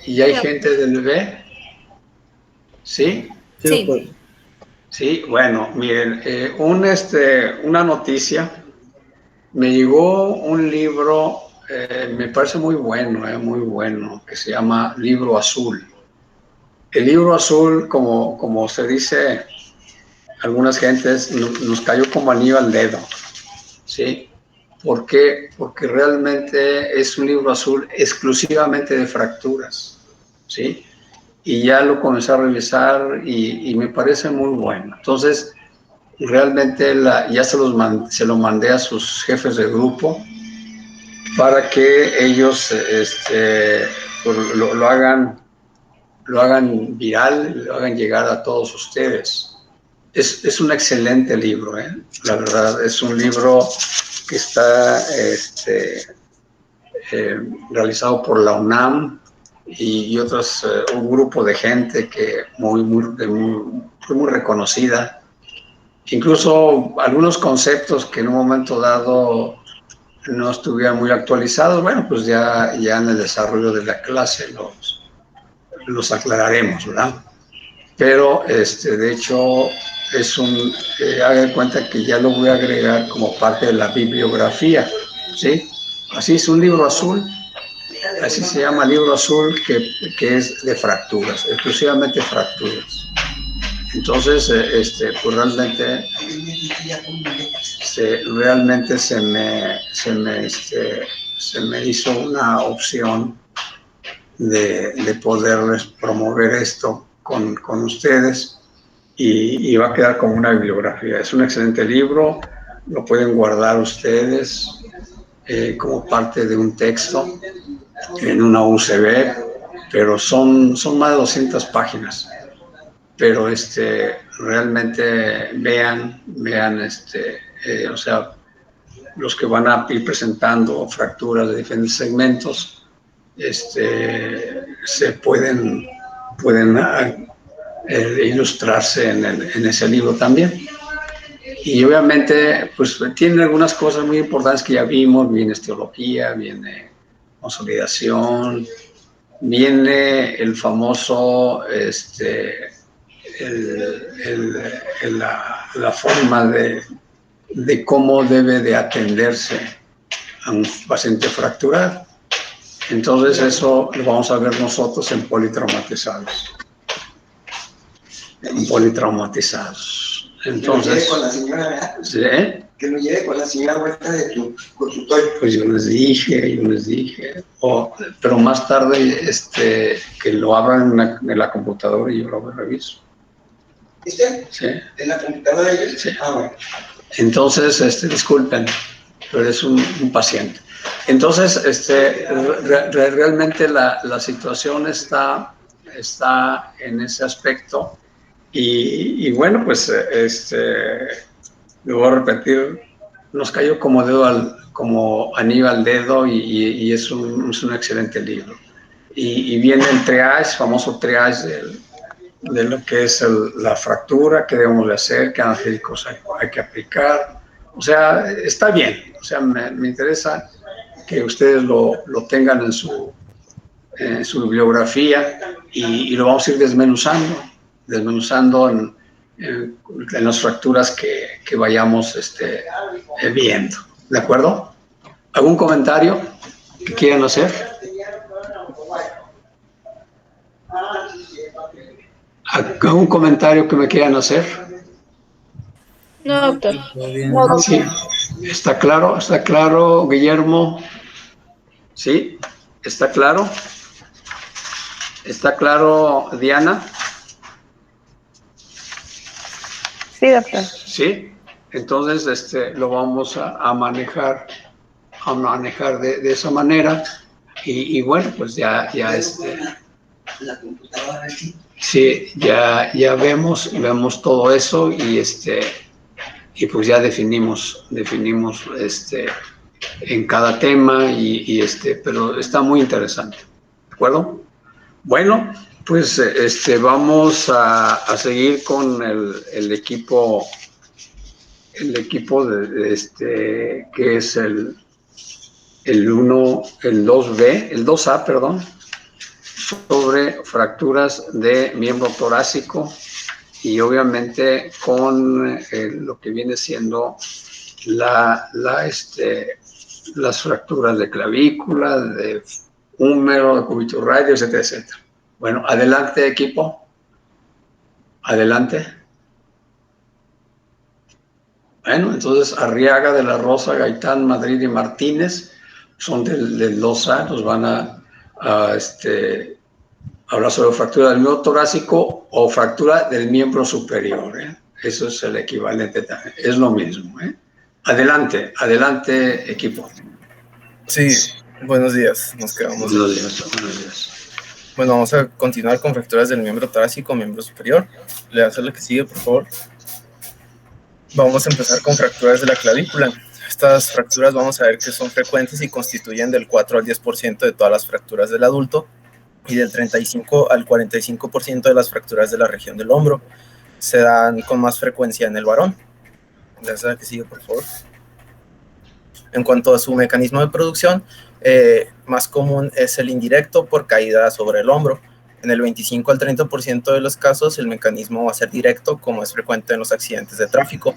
¿Y hay gente del B? ¿Sí? Sí. Sí, bueno, miren, una noticia. Me llegó un libro, me parece muy bueno, que se llama Libro Azul. El Libro Azul, como se dice, algunas gentes nos cayó como anillo al dedo, ¿sí? ¿Por qué? Porque realmente es un libro azul exclusivamente de fracturas, ¿sí? Y ya lo comencé a revisar y me parece muy bueno. Entonces, realmente ya se lo mandé a sus jefes de grupo para que ellos pues, lo hagan viral, lo hagan llegar a todos ustedes. Es un excelente libro, la verdad, es un libro que está realizado por la UNAM y otros, un grupo de gente que muy reconocida. Incluso algunos conceptos que en un momento dado no estuvieran muy actualizados, bueno, pues ya en el desarrollo de la clase los aclararemos, ¿verdad? Pero, de hecho, haga de cuenta que ya lo voy a agregar como parte de la bibliografía, ¿sí? Así es un libro azul, así se llama libro azul, que es de fracturas, exclusivamente fracturas. Entonces, pues realmente se me hizo una opción de poderles promover esto con ustedes y va a quedar como una bibliografía. Es un excelente libro, lo pueden guardar ustedes como parte de un texto en una USB, pero son más de 200 páginas. Pero realmente vean, o sea, los que van a ir presentando fracturas de diferentes segmentos, se pueden ilustrarse en ese libro también. Y obviamente, pues tienen algunas cosas muy importantes que ya vimos, viene teología, viene consolidación, viene el famoso, la forma de cómo debe de atenderse a un paciente fracturado. Entonces eso lo vamos a ver nosotros en politraumatizados. Entonces, con la señora, ¿sí? Que lo lleve con la señora vuelta de tu consultorio. Pues yo les dije, pero más tarde que lo abran en la computadora y yo lo reviso. ¿Viste? Sí. ¿En la computadora de ellos? Sí. Ah, bueno. Entonces, disculpen, pero es un paciente. Entonces, realmente la situación está en ese aspecto y bueno, pues, lo voy a repetir, nos cayó como anillo al dedo y es un excelente libro. Y viene el triage, famoso triage de lo que es la fractura, qué debemos de hacer, qué analgésicos hay que aplicar. O sea, está bien. O sea, me interesa que ustedes lo tengan en su bibliografía y lo vamos a ir desmenuzando en las fracturas que vayamos viendo. ¿De acuerdo? ¿Algún comentario que quieran hacer? ¿Algún comentario que me quieran hacer? No, doctor. Sí, está claro, Guillermo. Sí, está claro, Diana. Sí, doctor. Sí, entonces lo vamos a manejar de esa manera y bueno, pues ya La computadora aquí. sí, ya vemos todo eso y pues ya definimos en cada tema pero está muy interesante, ¿de acuerdo? Bueno, pues vamos a seguir con el equipo que es el 2A, perdón. sobre fracturas de miembro torácico y obviamente con lo que viene siendo las fracturas de clavícula, de húmero, de cubitus radio, etcétera, etcétera. Bueno, adelante, equipo. Adelante. Bueno, entonces Arriaga, de la Rosa, Gaitán, Madrid y Martínez son del 2A, nos van a hablar sobre fractura del miembro torácico o fractura del miembro superior. Eso es el equivalente también, es lo mismo. Adelante, adelante, equipo. Sí, buenos días, nos quedamos. Buenos días, buenos días. Bueno, vamos a continuar con fracturas del miembro torácico, miembro superior. Le hace lo que sigue, por favor. Vamos a empezar con fracturas de la clavícula. Estas fracturas vamos a ver que son frecuentes y constituyen del 4 al 10% de todas las fracturas del adulto y del 35 al 45% de las fracturas de la región del hombro. Se dan con más frecuencia en el varón. Le hace lo que sigue, por favor. En cuanto a su mecanismo de producción, más común es el indirecto por caída sobre el hombro. En el 25 al 30% de los casos el mecanismo va a ser directo, como es frecuente en los accidentes de tráfico.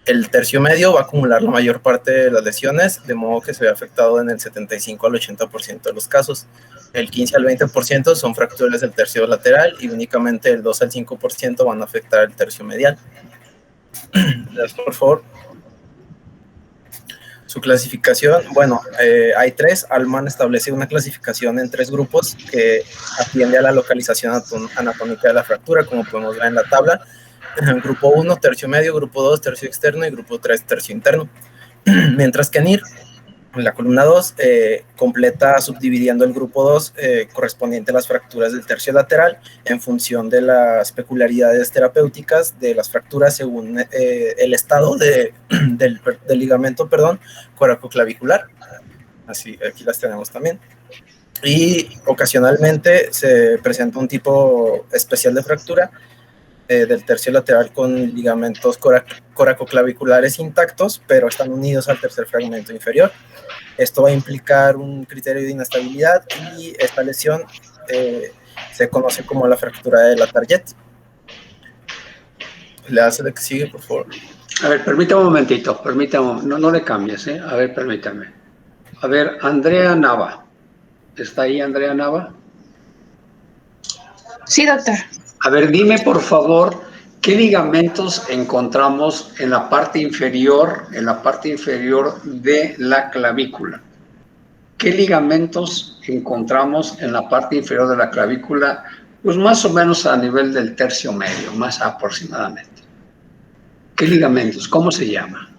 El tercio medio va a acumular la mayor parte de las lesiones, de modo que se ve afectado en el 75 al 80% de los casos. El 15 al 20% son fracturas del tercio lateral y únicamente el 2 al 5% van a afectar el tercio medial. Gracias, por favor. Su clasificación, bueno, hay tres. Allman establece una clasificación en 3 grupos que atiende a la localización anatómica de la fractura, como podemos ver en la tabla. Grupo 1, tercio medio, grupo 2, tercio externo y grupo 3, tercio interno. Mientras que NIR, en la columna 2, completa subdividiendo el grupo 2 correspondiente a las fracturas del tercio lateral en función de las peculiaridades terapéuticas de las fracturas según el estado del ligamento, coracoclavicular. Así, aquí las tenemos también. Y ocasionalmente se presenta un tipo especial de fractura del tercio lateral con ligamentos coracoclaviculares intactos, pero están unidos al tercer fragmento inferior. Esto va a implicar un criterio de inestabilidad y esta lesión se conoce como la fractura de la Target. Le hace lo que sigue, por favor. A ver, permítame un momentito, no le cambies, A ver, permítame. A ver, Andrea Nava. ¿Está ahí Andrea Nava? Sí, doctor. A ver, dime por favor, ¿qué ligamentos encontramos en la parte inferior de la clavícula? ¿Qué ligamentos encontramos en la parte inferior de la clavícula? Pues más o menos a nivel del tercio medio, más aproximadamente. ¿Qué ligamentos? ¿Cómo se llama?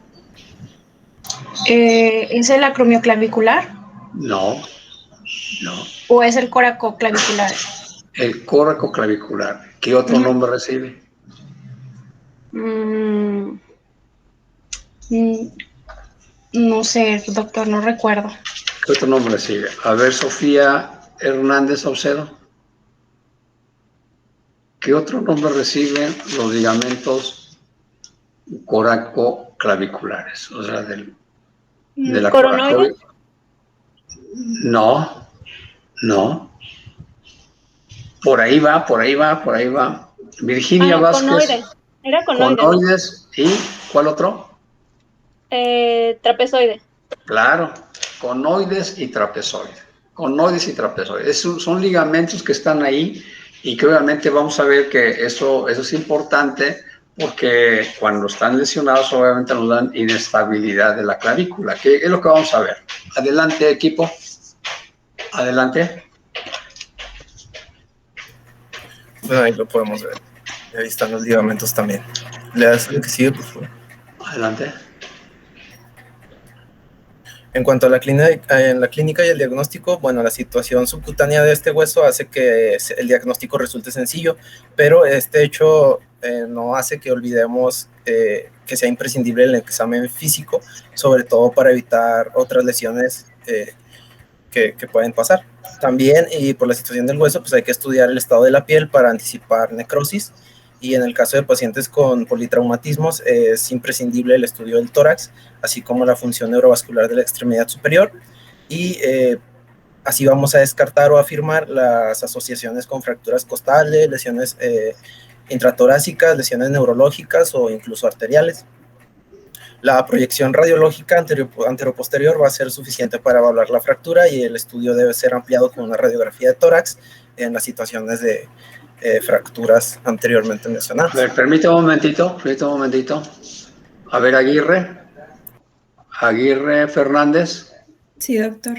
¿Es el acromioclavicular? No. ¿O es el coracoclavicular? El coracoclavicular. ¿Qué otro nombre recibe? No sé, doctor, no recuerdo. ¿Qué otro nombre recibe? A ver, Sofía Hernández Saucedo. ¿Qué otro nombre reciben los ligamentos coracoclaviculares? O sea, de la ¿Coronoide? No. Por ahí va. Virginia Vázquez. Conoides. Era conoides. Conoides. ¿Y cuál otro? Trapezoide. Claro, conoides y trapezoide. Son ligamentos que están ahí y que obviamente vamos a ver que eso es importante porque cuando están lesionados obviamente nos dan inestabilidad de la clavícula, que es lo que vamos a ver. Adelante, equipo. Adelante. Bueno, ahí lo podemos ver. Ahí están los ligamentos también. Le das lo que sigue, por favor. Adelante. En cuanto a la clínica y el diagnóstico, bueno, la situación subcutánea de este hueso hace que el diagnóstico resulte sencillo, pero este hecho no hace que olvidemos que sea imprescindible el examen físico, sobre todo para evitar otras lesiones que pueden pasar. También, y por la situación del hueso, pues hay que estudiar el estado de la piel para anticipar necrosis, y en el caso de pacientes con politraumatismos es imprescindible el estudio del tórax, así como la función neurovascular de la extremidad superior, y Así vamos a descartar o afirmar las asociaciones con fracturas costales, lesiones intratorácicas, lesiones neurológicas o incluso arteriales. La proyección radiológica anteroposterior va a ser suficiente para evaluar la fractura y el estudio debe ser ampliado con una radiografía de tórax en las situaciones de fracturas anteriormente mencionadas. A ver, permítame un momentito. A ver, Aguirre Fernández. Sí, doctor.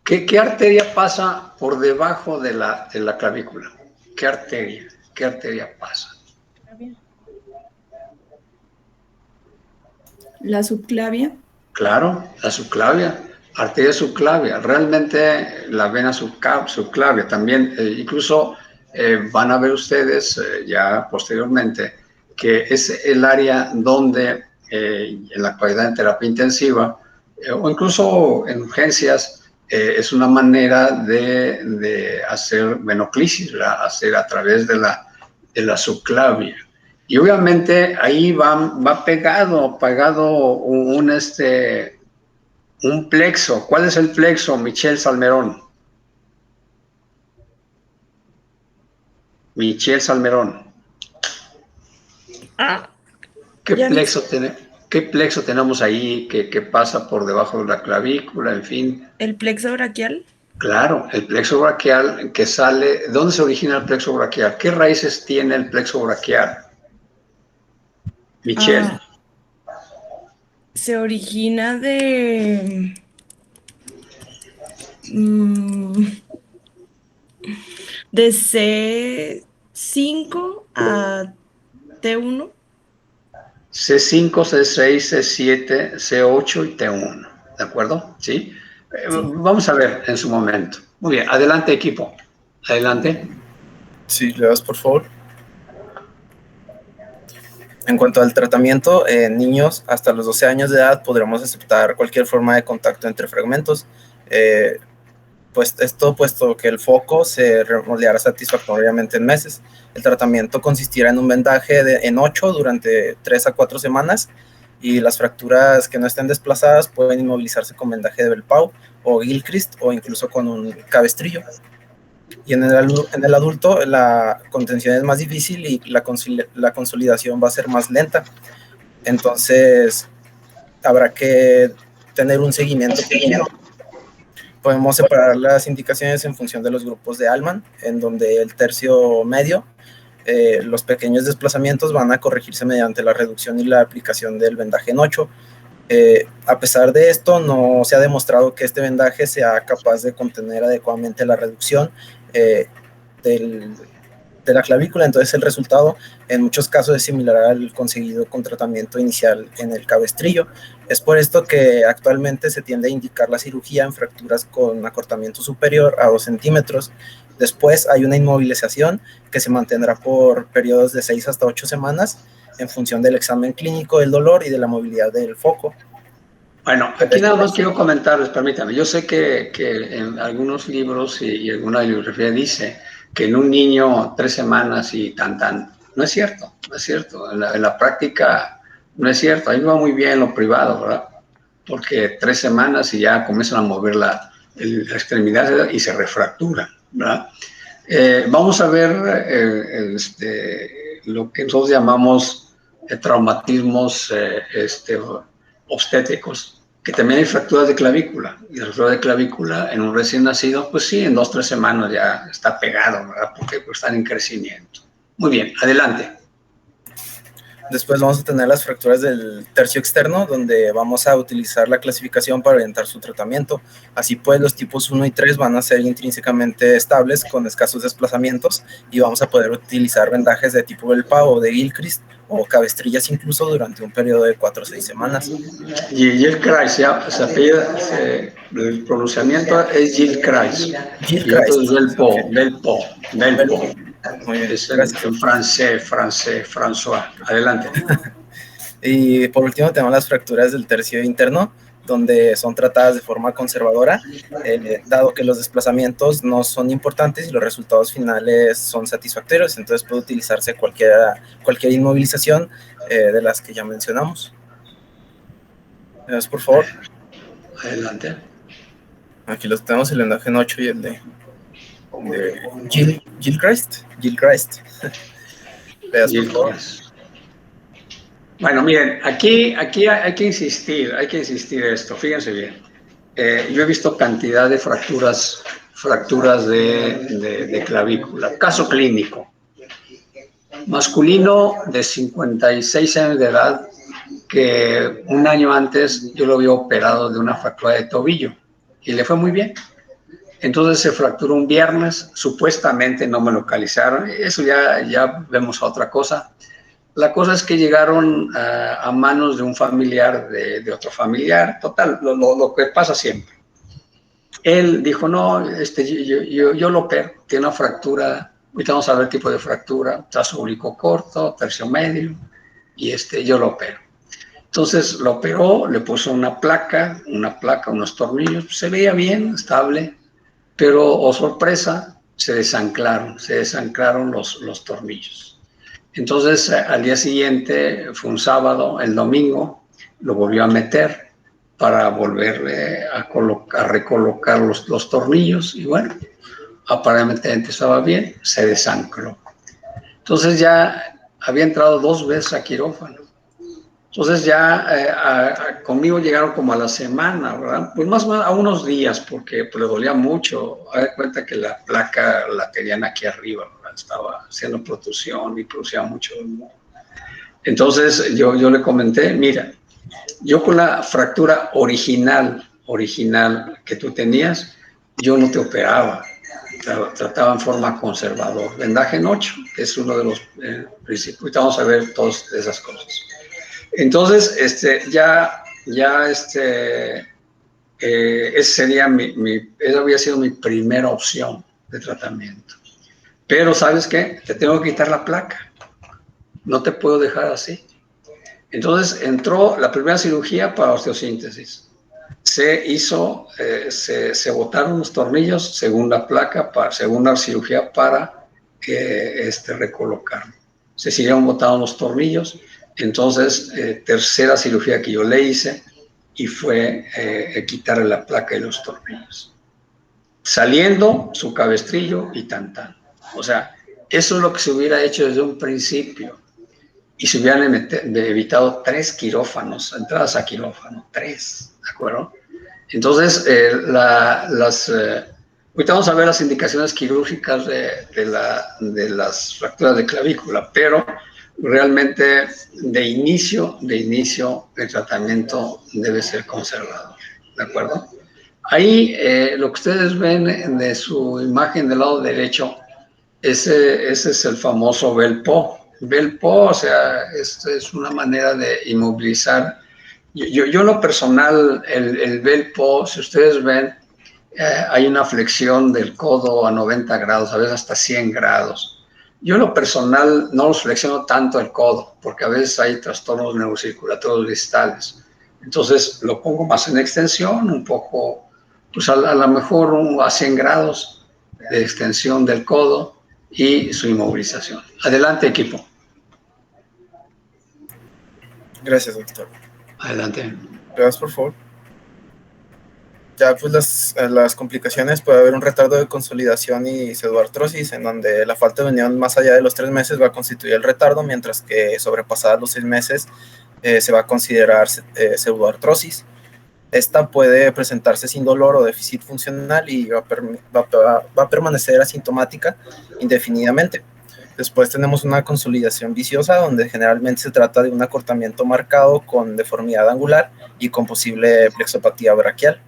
¿Qué arteria pasa por debajo de la clavícula? ¿Qué arteria pasa? La subclavia. Claro, la subclavia, arteria subclavia, realmente la vena subclavia también, incluso van a ver ustedes ya posteriormente que es el área donde en la actualidad en terapia intensiva o incluso en urgencias es una manera de hacer venoclisis, hacer a través de la subclavia. Y obviamente ahí va pegado un plexo. ¿Cuál es el plexo, Michelle Salmerón? Michelle Salmerón. ¿Qué plexo tenemos ahí que pasa por debajo de la clavícula, en fin? ¿El plexo braquial? Claro, el plexo braquial que sale. ¿Dónde se origina el plexo braquial? ¿Qué raíces tiene el plexo braquial? Michelle. Se origina de C5 a T1. C5, C6, C7, C8 y T1, ¿de acuerdo? ¿Sí? Vamos a ver en su momento. Muy bien, adelante equipo, adelante. Sí, le das por favor. En cuanto al tratamiento, en niños hasta los 12 años de edad podremos aceptar cualquier forma de contacto entre fragmentos, pues esto puesto que el foco se remoldeará satisfactoriamente en meses. El tratamiento consistirá en un vendaje en 8 durante 3 a 4 semanas y las fracturas que no estén desplazadas pueden inmovilizarse con vendaje de Bellpau o Gilchrist o incluso con un cabestrillo. Y en el adulto la contención es más difícil y la consolidación va a ser más lenta. Entonces habrá que tener un seguimiento continuo. Podemos separar las indicaciones en función de los grupos de Allman, en donde el tercio medio, los pequeños desplazamientos van a corregirse mediante la reducción y la aplicación del vendaje en 8. A pesar de esto, no se ha demostrado que este vendaje sea capaz de contener adecuadamente la reducción de la clavícula, entonces el resultado en muchos casos es similar al conseguido con tratamiento inicial en el cabestrillo. Es por esto que actualmente se tiende a indicar la cirugía en fracturas con acortamiento superior a 2 centímetros. Después hay una inmovilización que se mantendrá por periodos de 6 hasta 8 semanas en función del examen clínico, del dolor y de la movilidad del foco. Bueno, aquí nada más quiero comentarles, permítame. Yo sé que en algunos libros y alguna bibliografía dice que en un niño 3 semanas y tan. No es cierto, no es cierto. En la práctica no es cierto. Ahí va muy bien en lo privado, ¿verdad? Porque 3 semanas y ya comienzan a mover la extremidad y se refractura, ¿verdad? Vamos a ver lo que nosotros llamamos traumatismos obstétricos, que también hay fracturas de clavícula, y la fractura de clavícula en un recién nacido, pues sí, en 2 o 3 semanas ya está pegado, ¿verdad? Porque pues, están en crecimiento. Muy bien, adelante. Después vamos a tener las fracturas del tercio externo, donde vamos a utilizar la clasificación para orientar su tratamiento. Así pues, los tipos 1 y 3 van a ser intrínsecamente estables, con escasos desplazamientos, y vamos a poder utilizar vendajes de tipo Bellpau o de Gilchrist, o cabestrillas incluso durante un periodo de 4 o 6 semanas. Gilchrist, el pronunciamiento es Gilchrist. Y otro es Bellpau. Muy bien, es en francés, François. Adelante. Y por último tenemos las fracturas del tercio interno, donde son tratadas de forma conservadora, dado que los desplazamientos no son importantes y los resultados finales son satisfactorios, entonces puede utilizarse cualquier inmovilización de las que ya mencionamos. Por favor. Adelante. Aquí los tenemos, el enlace en 8 y el de Gilchrist. Veas, por favor. Bueno, miren, aquí hay que insistir esto, fíjense bien. Yo he visto cantidad de fracturas de clavícula. Caso clínico. Masculino de 56 años de edad, que un año antes yo lo había operado de una fractura de tobillo y le fue muy bien. Entonces se fracturó un viernes, supuestamente no me localizaron, eso ya vemos otra cosa. La cosa es que llegaron a manos de un familiar, de otro familiar, total, lo que pasa siempre. Él dijo, no, yo lo opero, tiene una fractura, ahorita vamos a ver el tipo de fractura, trazo úrico corto, tercio medio, y yo lo opero. Entonces lo operó, le puso una placa, unos tornillos, se veía bien, estable, pero, oh sorpresa, se desanclaron los tornillos. Entonces, al día siguiente, fue un sábado, el domingo, lo volvió a meter para volverle a recolocar los tornillos y bueno, aparentemente estaba bien, se desancló. Entonces ya había entrado 2 veces a quirófano. Entonces ya conmigo llegaron como a la semana, ¿verdad? Pues más o menos a unos días, porque pues, le dolía mucho. A ver cuenta que la placa la tenían aquí arriba, ¿verdad? Estaba haciendo protrusión y producía mucho dolor. Entonces yo le comenté, mira, yo con la fractura original que tú tenías, yo no te operaba, trataba en forma conservadora. Vendaje en 8, que es uno de los principios. Ahorita vamos a ver todas esas cosas. Entonces, esa había sido mi primera opción de tratamiento. Pero, ¿sabes qué? Te tengo que quitar la placa. No te puedo dejar así. Entonces, entró la primera cirugía para osteosíntesis. Se botaron los tornillos, segunda cirugía para recolocar. Se siguieron botando los tornillos. Entonces, tercera cirugía que yo le hice y fue quitarle la placa y los tornillos. Saliendo su cabestrillo y tan. O sea, eso es lo que se hubiera hecho desde un principio. Y se hubieran evitado 3 quirófanos, entradas a quirófano, 3, ¿de acuerdo? Entonces, ahorita vamos a ver las indicaciones quirúrgicas de las fracturas de clavícula, pero realmente de inicio el tratamiento debe ser conservador, ¿de acuerdo? Ahí lo que ustedes ven de su imagen del lado derecho, ese es el famoso Velpo. Velpo, o sea, es una manera de inmovilizar. Yo en lo personal, el Velpo, si ustedes ven, hay una flexión del codo a 90 grados, a veces hasta 100 grados. Yo en lo personal no los flexiono tanto el codo, porque a veces hay trastornos neurocirculatorios distales. Entonces lo pongo más en extensión, un poco, pues a lo mejor a 100 grados de extensión del codo y su inmovilización. Adelante, equipo. Gracias, doctor. Adelante. Gracias, por favor. Ya pues las complicaciones, puede haber un retardo de consolidación y pseudoartrosis, en donde la falta de unión más allá de los 3 meses va a constituir el retardo, mientras que sobrepasadas los 6 meses se va a considerar pseudoartrosis. Esta puede presentarse sin dolor o déficit funcional y va a permanecer asintomática indefinidamente. Después tenemos una consolidación viciosa, donde generalmente se trata de un acortamiento marcado con deformidad angular y con posible plexopatía braquial.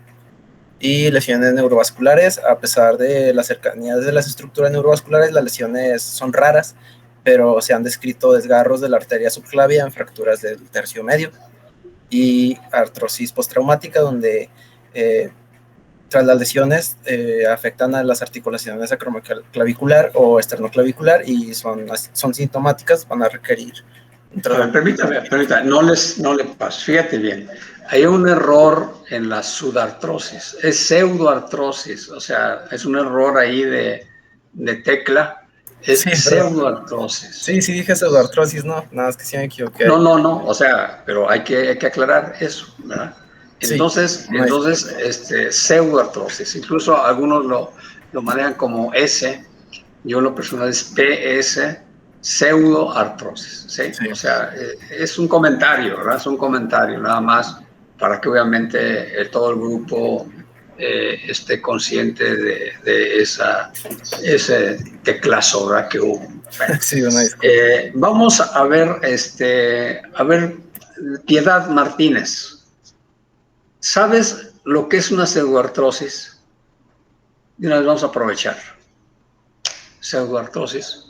Y lesiones neurovasculares, a pesar de la cercanía de las estructuras neurovasculares, las lesiones son raras, pero se han descrito desgarros de la arteria subclavia en fracturas del tercio medio. Y artrosis postraumática, donde tras las lesiones afectan a las articulaciones acromoclavicular o esternoclavicular y son sintomáticas, van a requerir un tratamiento. Permítame, no le paso, fíjate bien. Hay un error en la sudartrosis, es pseudoartrosis, o sea, es un error ahí de tecla, es sí, pseudoartrosis. Sí, dije pseudoartrosis, no, nada, es que sí me equivoqué. No, o sea, pero hay que aclarar eso, ¿verdad? Entonces, pseudoartrosis. Incluso algunos lo manejan como S. Yo lo personal es PS, pseudoartrosis. ¿Sí? Sí. O sea, es un comentario, ¿verdad? Es un comentario nada más para que obviamente todo el grupo esté consciente de ese teclazo, ¿verdad? Que hubo. Bueno, Sí, una disculpa. vamos a ver, Piedad Martínez. ¿Sabes lo que es una pseudoartrosis? Y una vez vamos a aprovechar. Pseudoartrosis.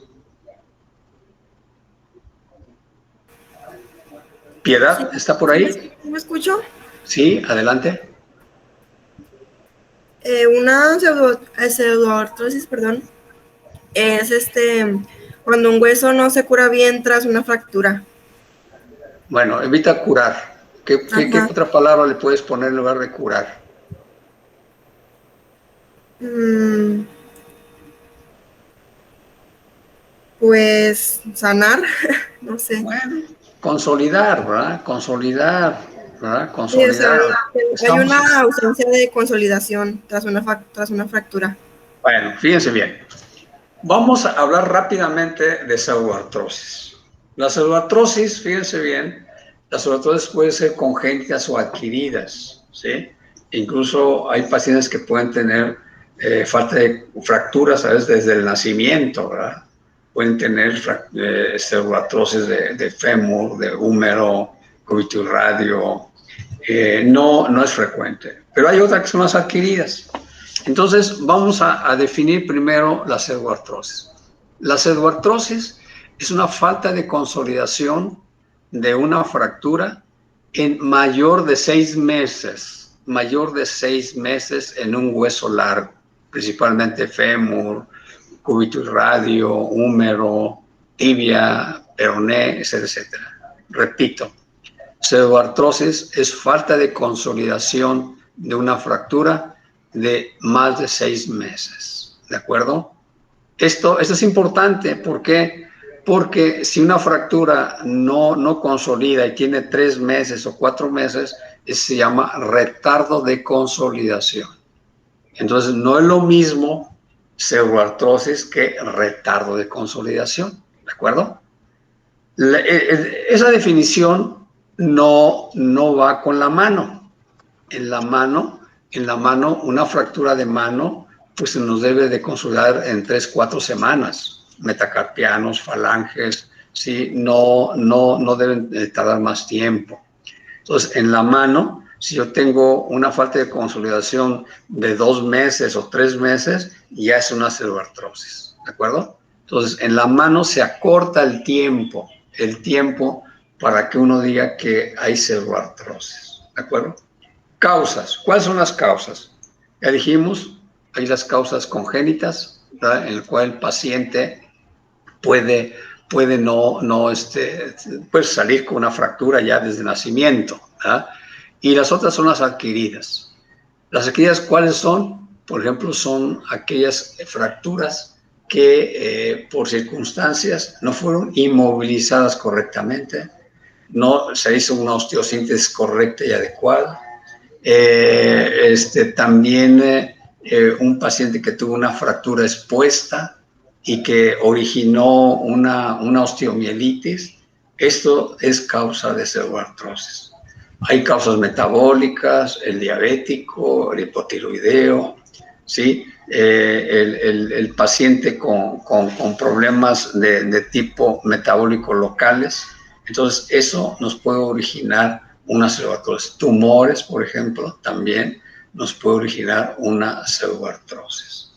Piedad, ¿está por ahí? ¿Me escucho? Sí, adelante. Una pseudoartrosis, perdón, es cuando un hueso no se cura bien tras una fractura. Bueno, evita curar. ¿Qué otra palabra le puedes poner en lugar de curar? Pues sanar, no sé. Bueno, consolidar, ¿verdad? Consolidar, ¿verdad? Sí, Consolidar. o sea, hay una ausencia de consolidación tras una fractura. Bueno, fíjense bien. Vamos a hablar rápidamente de pseudoartrosis. La pseudoartrosis, fíjense bien, las pseudoartrosis pueden ser congénitas o adquiridas, ¿sí? Incluso hay pacientes que pueden tener falta de fracturas, ¿sabes? Desde el nacimiento, ¿verdad? Pueden tener pseudoartrosis de fémur, de húmero, cúbito radio. No es frecuente, pero hay otras que son más adquiridas. Entonces, vamos a definir primero la pseudoartrosis. La pseudoartrosis es una falta de consolidación de una fractura en mayor de 6 meses en un hueso largo, principalmente fémur, cúbito radio, húmero, tibia, peroné, etcétera. Repito, pseudoartrosis es falta de consolidación de una fractura de más de 6 meses, ¿de acuerdo? Esto es importante, ¿por qué? Porque si una fractura no consolida y tiene 3 meses o 4 meses, se llama retardo de consolidación. Entonces, no es lo mismo pseudoartrosis que retardo de consolidación, ¿de acuerdo? Esa definición no va con la mano. En la mano, una fractura de mano, pues se nos debe de consolidar en 3-4 semanas. Metacarpianos, falanges, ¿sí? No deben de tardar más tiempo. Entonces, en la mano, si yo tengo una falta de consolidación de 2 meses o 3 meses, ya es una pseudoartrosis, ¿de acuerdo? Entonces, en la mano se acorta el tiempo para que uno diga que hay pseudoartrosis, ¿de acuerdo? Causas. ¿Cuáles son las causas? Ya dijimos, hay las causas congénitas, ¿verdad? En el cual el paciente puede salir con una fractura ya desde nacimiento, ¿verdad? Y las otras son las adquiridas. Las adquiridas, ¿cuáles son? Por ejemplo, son aquellas fracturas que por circunstancias no fueron inmovilizadas correctamente, no se hizo una osteosíntesis correcta y adecuada. También un paciente que tuvo una fractura expuesta y que originó una osteomielitis, esto es causa de pseudoartrosis. Hay causas metabólicas, el diabético, el hipotiroideo, ¿sí? El paciente con problemas de tipo metabólico locales. Entonces, eso nos puede originar una pseudoartrosis. Tumores, por ejemplo, también nos puede originar una pseudoartrosis.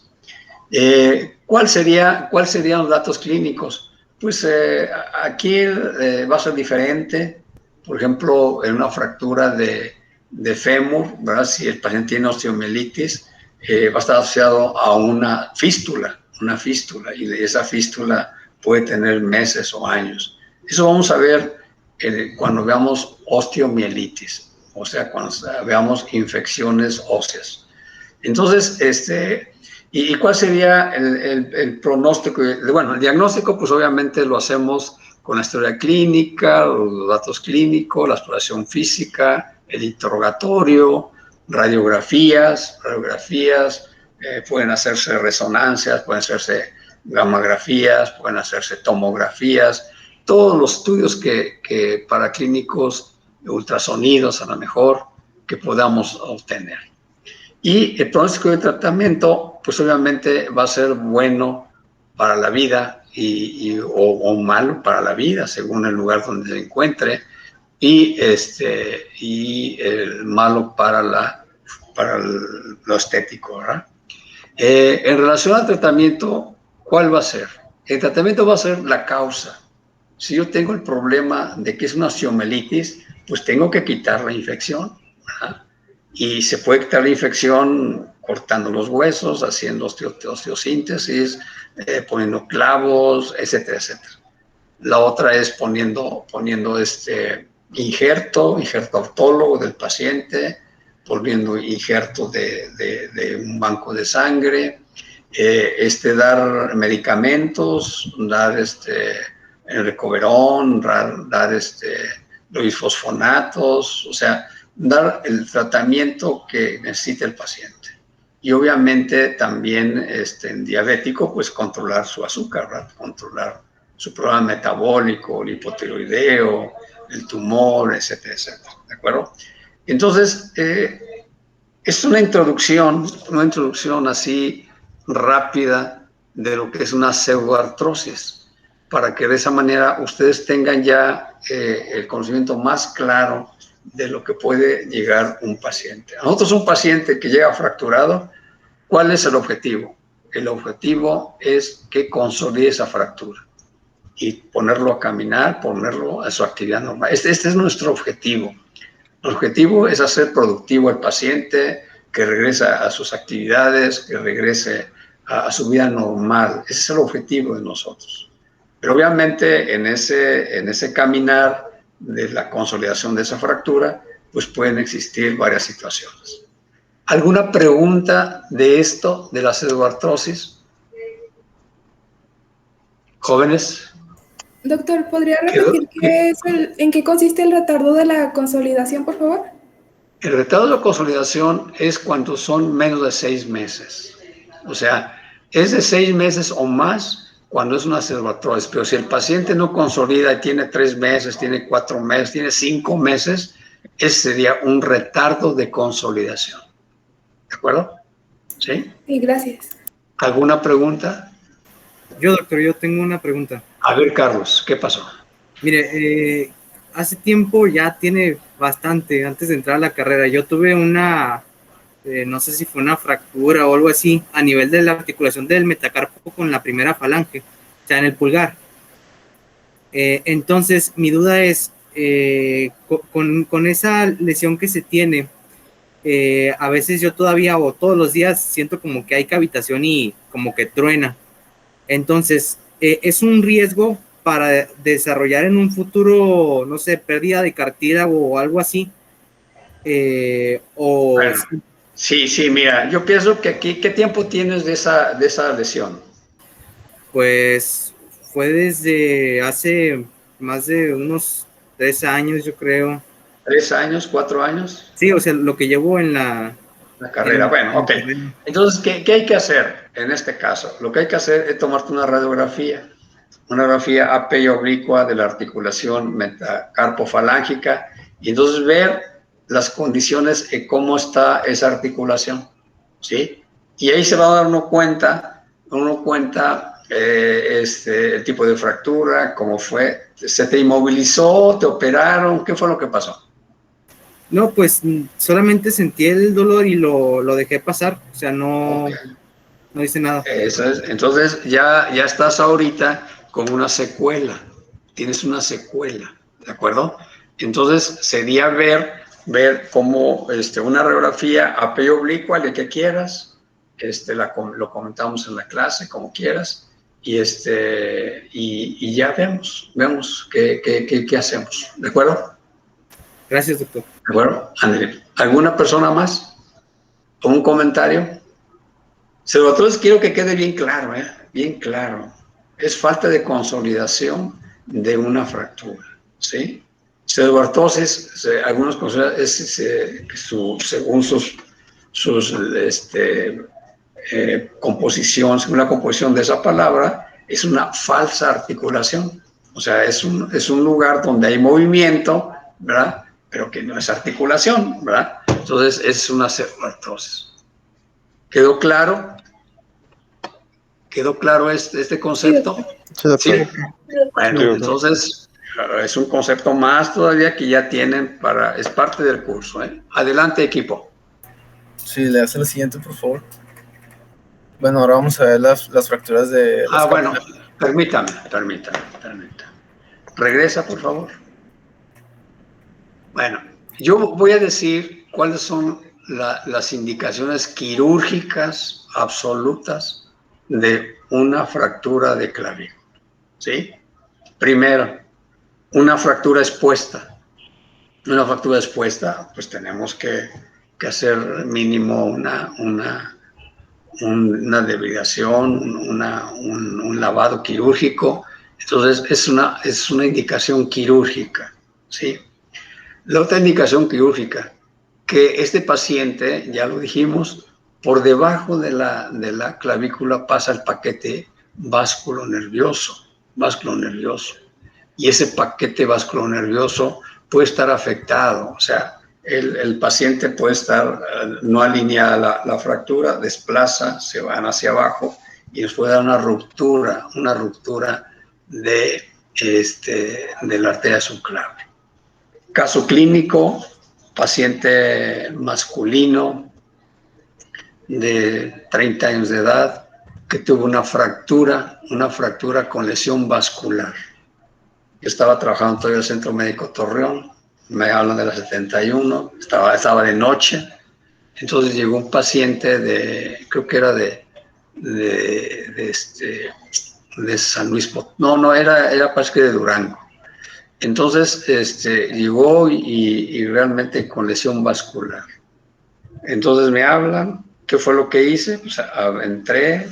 ¿Cuáles serían los datos clínicos? Pues aquí va a ser diferente. Por ejemplo, en una fractura de fémur, ¿verdad? Si el paciente tiene osteomielitis, va a estar asociado a una fístula, y esa fístula puede tener meses o años. Eso vamos a ver cuando veamos osteomielitis, o sea, cuando veamos infecciones óseas. Entonces, ¿y cuál sería el pronóstico? Bueno, el diagnóstico, pues obviamente lo hacemos con la historia clínica, los datos clínicos, la exploración física, el interrogatorio, radiografías, pueden hacerse resonancias, pueden hacerse gammagrafías, pueden hacerse tomografías, todos los estudios que para clínicos, ultrasonidos a lo mejor, que podamos obtener. Y el pronóstico de tratamiento, pues obviamente va a ser bueno para la vida o malo para la vida, según el lugar donde se encuentre, y el malo para lo estético, ¿verdad? En relación al tratamiento, ¿cuál va a ser? El tratamiento va a ser la causa. Si yo tengo el problema de que es una osteomelitis, pues tengo que quitar la infección, ¿verdad? Y se puede quitar la infección cortando los huesos, haciendo osteosíntesis, poniendo clavos, etcétera, etcétera. La otra es poniendo injerto autólogo del paciente, poniendo injerto de un banco de sangre, dar medicamentos, dar el recoverón, dar los bisfosfonatos, o sea, dar el tratamiento que necesita el paciente. Y obviamente también en diabético, pues controlar su azúcar, ¿verdad? Controlar su problema metabólico, el hipotiroideo, el tumor, etcétera, etcétera. ¿De acuerdo? Entonces, es una introducción así rápida de lo que es una pseudoartrosis, para que de esa manera ustedes tengan ya el conocimiento más claro de lo que puede llegar un paciente. A nosotros un paciente que llega fracturado, ¿cuál es el objetivo? El objetivo es que consolide esa fractura y ponerlo a caminar, ponerlo a su actividad normal. Este es nuestro objetivo. El objetivo es hacer productivo al paciente, que regrese a sus actividades, que regrese a su vida normal. Ese es el objetivo de nosotros. Pero obviamente en ese caminar de la consolidación de esa fractura, pues pueden existir varias situaciones. ¿Alguna pregunta de esto, de la pseudoartrosis? ¿Jóvenes? Doctor, ¿podría repetir en qué consiste el retardo de la consolidación, por favor? El retardo de la consolidación es cuando son menos de 6 meses. O sea, es de 6 meses o más cuando es una pseudoartrosis. Pero si el paciente no consolida y tiene 3 meses, tiene 4 meses, tiene 5 meses, ese sería un retardo de consolidación. ¿De acuerdo? ¿Sí? Sí, gracias. ¿Alguna pregunta? Yo tengo una pregunta. A ver, Carlos, ¿qué pasó? Mire, hace tiempo, ya tiene bastante, antes de entrar a la carrera, yo tuve una, no sé si fue una fractura o algo así, a nivel de la articulación del metacarpo con la primera falange, o sea, en el pulgar. Entonces, mi duda es, con esa lesión que se tiene, a veces yo todavía o todos los días siento como que hay cavitación y como que truena. Entonces, ¿es un riesgo para desarrollar en un futuro, no sé, pérdida de cartílago o algo así? Bueno, sí, mira, yo pienso que aquí, ¿qué tiempo tienes de esa lesión? Pues fue desde hace más de unos 3 años, yo creo. 3 años, 4 años. Sí, o sea, lo que llevo en la carrera. Bueno, ok. Entonces, ¿qué hay que hacer en este caso? Lo que hay que hacer es tomarte una radiografía AP y oblicua de la articulación metacarpofalángica, y entonces ver las condiciones de cómo está esa articulación, ¿sí? Y ahí se va a dar uno cuenta el tipo de fractura, cómo fue. ¿Se te inmovilizó? ¿Te operaron? ¿Qué fue lo que pasó? No, pues solamente sentí el dolor y lo dejé pasar, o sea, no hice nada. Eso es. Entonces ya estás ahorita con una secuela, tienes una secuela, ¿de acuerdo? Entonces sería ver cómo una radiografía AP oblicua, la que quieras, lo comentamos en la clase, como quieras, y ya vemos qué hacemos, ¿de acuerdo? Gracias, doctor. De acuerdo, André. ¿Alguna persona más? ¿Con un comentario? Entonces quiero que quede bien claro, bien claro. Es falta de consolidación de una fractura, ¿sí? Pseudoartrosis, algunos consideran, según composición, según la composición de esa palabra, es una falsa articulación. O sea, es un lugar donde hay movimiento, ¿verdad? Pero que no es articulación, ¿verdad? Entonces, es una pseudoartrosis. ¿Quedó claro? ¿Quedó claro este concepto? Sí. Bueno, entonces es un concepto más todavía que ya tienen es parte del curso, ¿eh? Adelante, equipo. Sí, le hace la siguiente, por favor. Bueno, ahora vamos a ver las fracturas de... Bueno, permítame. Regresa, por favor. Bueno, yo voy a decir cuáles son las indicaciones quirúrgicas absolutas de una fractura de clavícula, ¿sí? Primero, una fractura expuesta. Una fractura expuesta, pues tenemos que hacer mínimo una debridación, un lavado quirúrgico. Entonces, es una indicación quirúrgica, ¿sí? La otra indicación quirúrgica, que este paciente, ya lo dijimos, por debajo de la clavícula pasa el paquete vasculonervioso. Y ese paquete vasculonervioso puede estar afectado, o sea, el paciente puede estar no alineada la fractura, desplaza, se van hacia abajo y nos puede dar una ruptura de la arteria subclavia. Caso clínico, paciente masculino de 30 años de edad que tuvo una fractura con lesión vascular. Yo estaba trabajando todavía en el Centro Médico Torreón, me hablan de la 71, estaba de noche, entonces llegó un paciente creo que era de San Luis Potosí, era parece que de Durango. Entonces llegó y realmente con lesión vascular. Entonces me hablan, ¿qué fue lo que hice? Pues entré,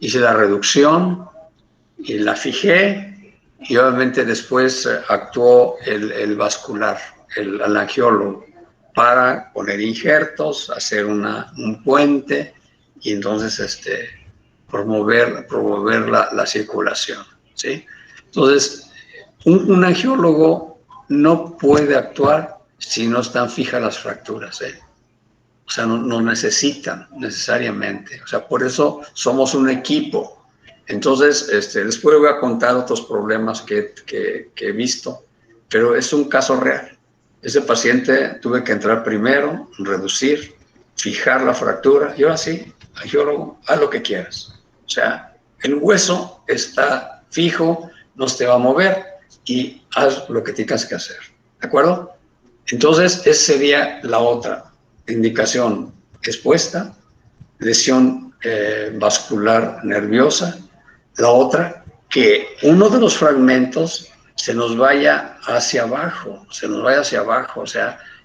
hice la reducción y la fijé. Y obviamente después actuó el vascular, el angiólogo, para poner injertos, hacer un puente y entonces promover la circulación, ¿sí? Entonces, un angiólogo no puede actuar si no están fijas las fracturas, ¿eh? O sea, no necesitan necesariamente. O sea, por eso somos un equipo. Entonces, después voy a contar otros problemas que he visto, pero es un caso real. Ese paciente tuve que entrar primero, reducir, fijar la fractura, y ahora sí, angiólogo, haz lo que quieras. O sea, el hueso está fijo, no se va a mover y haz lo que tengas que hacer. ¿De acuerdo? Entonces, esa sería la otra indicación expuesta, lesión vascular nerviosa. La otra, que uno de los fragmentos se nos vaya hacia abajo, o sea,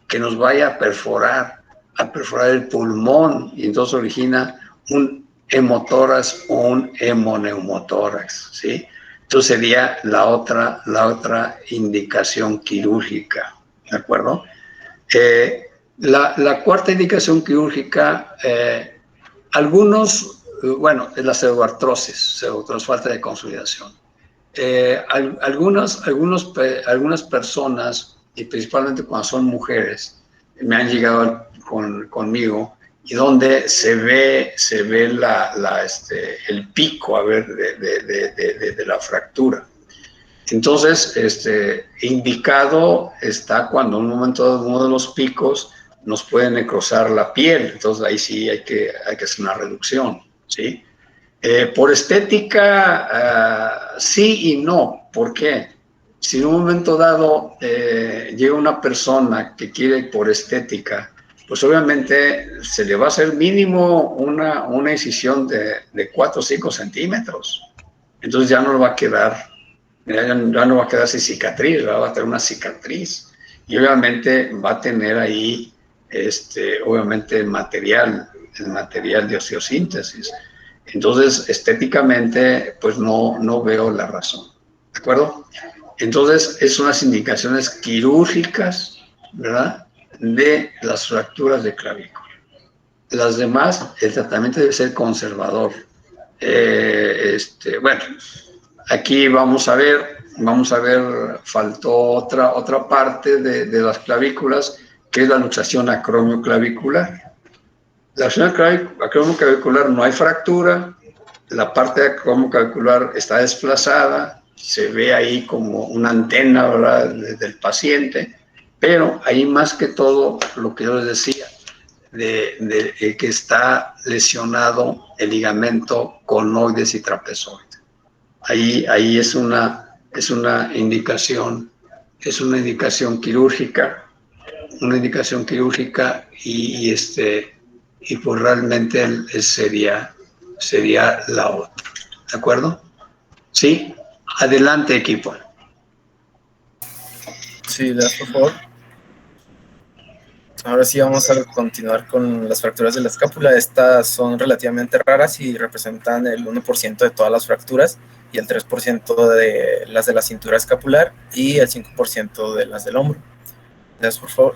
que nos vaya a perforar el pulmón y entonces origina un hemotórax o un hemoneumotórax, ¿sí? Entonces sería la otra indicación quirúrgica, ¿de acuerdo? La cuarta indicación quirúrgica, es la pseudoartrosis, falta de consolidación. Algunas personas, y principalmente cuando son mujeres, me han llegado conmigo y donde se ve el pico de la fractura. Entonces, indicado está cuando en un momento dado uno de los picos nos puede necrosar la piel, entonces ahí sí hay que hacer una reducción, ¿sí? Por estética, sí y no. ¿Por qué? Si en un momento dado llega una persona que quiere por estética, pues obviamente se le va a hacer mínimo una incisión de 4 o 5 centímetros. Entonces ya no va a quedar, ya no va a quedar sin cicatriz, va a tener una cicatriz. Y obviamente va a tener ahí, obviamente el material de osteosíntesis. Entonces, estéticamente, pues no veo la razón, ¿de acuerdo? Entonces, es unas indicaciones quirúrgicas, ¿verdad?, de las fracturas de clavícula. Las demás, el tratamiento debe ser conservador. Bueno, aquí vamos a ver, faltó otra parte de las clavículas, que es la luxación acromioclavicular. La luxación acromioclavicular no hay fractura, la parte acromioclavicular está desplazada, se ve ahí como una antena, ¿verdad?, del paciente, pero ahí más que todo lo que yo les decía, de que está lesionado el ligamento conoides y trapezoide. Ahí es una indicación quirúrgica, y pues realmente sería la otra. ¿De acuerdo? ¿Sí? Adelante, equipo. Sí, das por favor. Ahora sí vamos a continuar con las fracturas de la escápula. Estas son relativamente raras y representan el 1% de todas las fracturas y el 3% de las de la cintura escapular y el 5% de las del hombro. Das por favor.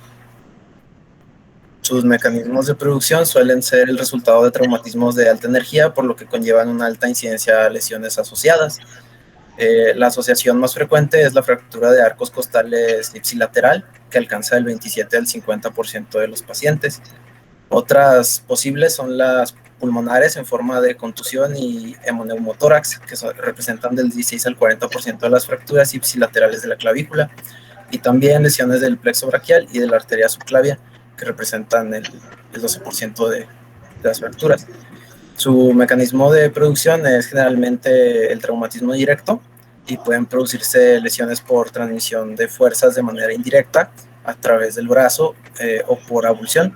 Sus mecanismos de producción suelen ser el resultado de traumatismos de alta energía, por lo que conllevan una alta incidencia a lesiones asociadas. La asociación más frecuente es la fractura de arcos costales ipsilateral, que alcanza el 27 al 50% de los pacientes. Otras posibles son las pulmonares en forma de contusión y hemoneumotórax, que representan del 16 al 40% de las fracturas ipsilaterales de la clavícula, y también lesiones del plexo braquial y de la arteria subclavia, que representan el 12% de las fracturas. Su mecanismo de producción es generalmente el traumatismo directo y pueden producirse lesiones por transmisión de fuerzas de manera indirecta a través del brazo o por abulsión.